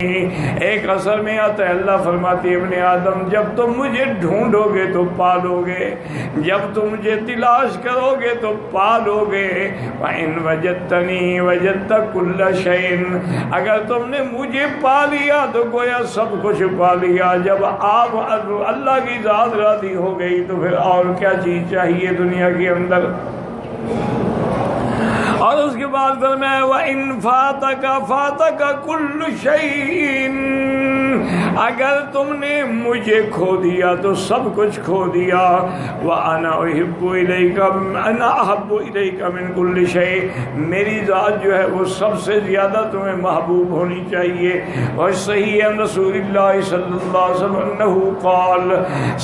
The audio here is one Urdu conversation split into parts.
ایک اثر میں آتا ہے، اللہ فرماتی ہے ابن آدم جب تم مجھے ڈھونڈو گے تو پالو گے، جب تم مجھے تلاش کرو گے تو پالو گے۔ وَإِن وَجَدْتَنِي وَجَدْتَ كُلَّ شَيْءٍ، اگر تم نے مجھے پا لیا تو گویا سب کچھ پا لیا۔ جب آپ اللہ کی ذات راضی ہو گئی تو پھر اور کیا چیز چاہیے دنیا کے اندر؟ اور اس کے بعد فرمایا وَإِن فَاتَكَ كُلُّ شَيْءٍ، اگر تم نے مجھے کھو دیا تو سب کچھ کھو دیا۔ وَأَنَا أُحِبُّ إِلَيْكَ أَنَا أَحَبُّ إِلَيْكَ مِن كُلِّ شَيْءٍ، میری ذات جو ہے وہ سب سے زیادہ تمہیں محبوب ہونی چاہیے۔ اور صحیح رسول اللہ صلی اللہ علیہ وسلم انہو قال،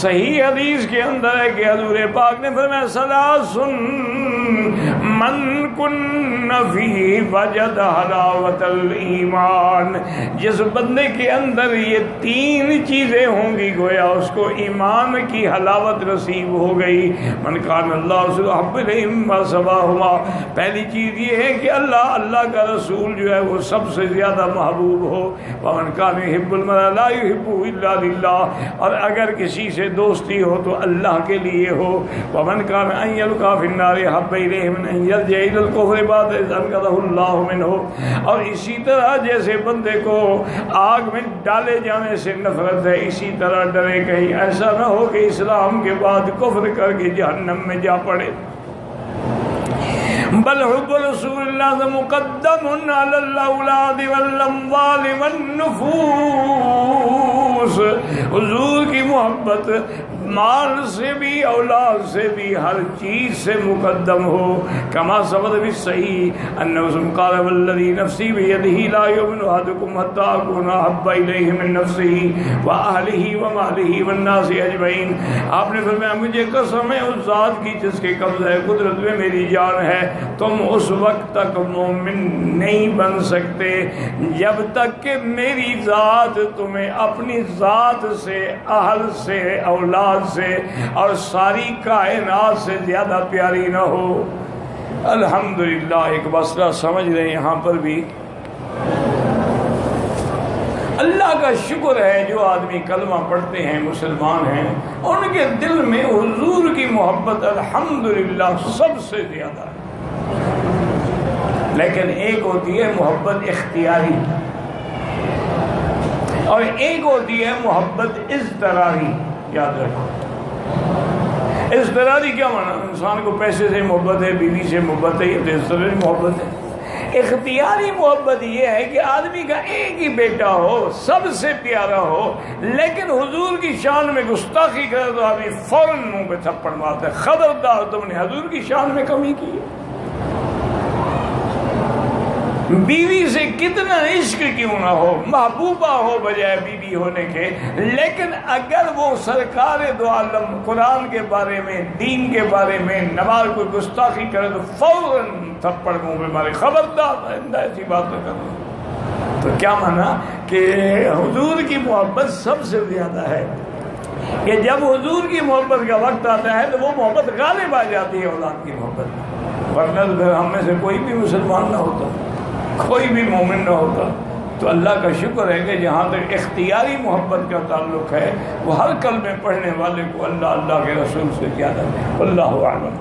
صحیح حدیث کے اندر ہے کہ حضور پاک نے فرمایا ثلاث من کن فیہ وجد حلاوت الایمان، جس بندے کے اندر یہ تین چیزیں ہوں گی گویا اس کو ایمان کی حلاوت نصیب ہو گئی۔ من کان اللہ رسول احب الیہ مما سواہما، پہلی چیز یہ ہے کہ اللہ کا رسول جو ہے وہ سب سے زیادہ محبوب ہو۔ ومن کان یحب المرء لا یحبہ الا للہ، اور اگر کسی سے دوستی ہو تو اللہ کے لیے ہو۔ ومن کان ان یلقى فی النار احب الیہ من ان یرجع الی الکفر بعد اذ انقذہ اللہ منہ، اور اسی طرح جیسے بندے کو آگ میں ڈالے جانے سے نفرت ہے اسی طرح ڈرے کہیں ایسا نہ ہو کہ اسلام کے بعد کفر کر کے جہنم میں جا پڑے۔ بل حب رسول اللہ مقدم علی الاولاد والاموال والنفوس، حضور کی محبت مال سے بھی اولاد سے بھی ہر چیز سے مقدم ہو۔ کما ثبت فی الصحیح انہ قال والذی نفسی بیدہ لا یؤمن احدکم حتی اکون احب الیہ من نفسہ واہلہ ومالہ والناس اجمعین، آپ نے فرمایا مجھے قسم ہے اس ذات کی جس کے قبضہ قدرت میں میری جان ہے، تم اس وقت تک مومن نہیں بن سکتے جب تک کہ میری ذات تمہیں اپنی ذات سے، اہل سے، اولاد سے اور ساری کائنات سے زیادہ پیاری نہ ہو۔ الحمدللہ ایک مسئلہ سمجھ رہے ہیں یہاں پر بھی، اللہ کا شکر ہے جو آدمی کلمہ پڑھتے ہیں مسلمان ہیں ان کے دل میں حضور کی محبت الحمدللہ سب سے زیادہ ہے۔ لیکن ایک ہوتی ہے محبت اختیاری اور ایک ہوتی ہے محبت اضطراری۔ یاد رکھو اضطراری کیا مانا؟ انسان کو پیسے سے محبت ہے، بیوی سے محبت ہے، یہ تو اضطراری محبت ہے۔ اختیاری محبت یہ ہے کہ آدمی کا ایک ہی بیٹا ہو سب سے پیارا ہو لیکن حضور کی شان میں گستاخی کرے تو آدمی فوراً منہ پہ تھپڑ مارتا ہے، خبردار تم نے حضور کی شان میں کمی کی۔ بیوی سے کتنا عشق کیوں نہ ہو، محبوبہ ہو بجائے بیوی ہونے کے، لیکن اگر وہ سرکار دو عالم قرآن کے بارے میں، دین کے بارے میں نماز کوئی گستاخی کرے تو فوراً تھپڑ منہ پہ مارے، خبردار آئندہ ایسی بات نہ کرنا۔ تو کیا مانا کہ حضور کی محبت سب سے زیادہ ہے کہ جب حضور کی محبت کا وقت آتا ہے تو وہ محبت غالب آ جاتی ہے اولاد کی محبت، ورنہ پھر ہم میں سے کوئی بھی مسلمان نہ ہوتا، کوئی بھی مومن نہ ہوتا۔ تو اللہ کا شکر ہے کہ جہاں تک اختیاری محبت کا تعلق ہے وہ ہر کلمے پڑھنے والے کو اللہ کے رسول سے زیادہ ہے۔ اللہ اعلم۔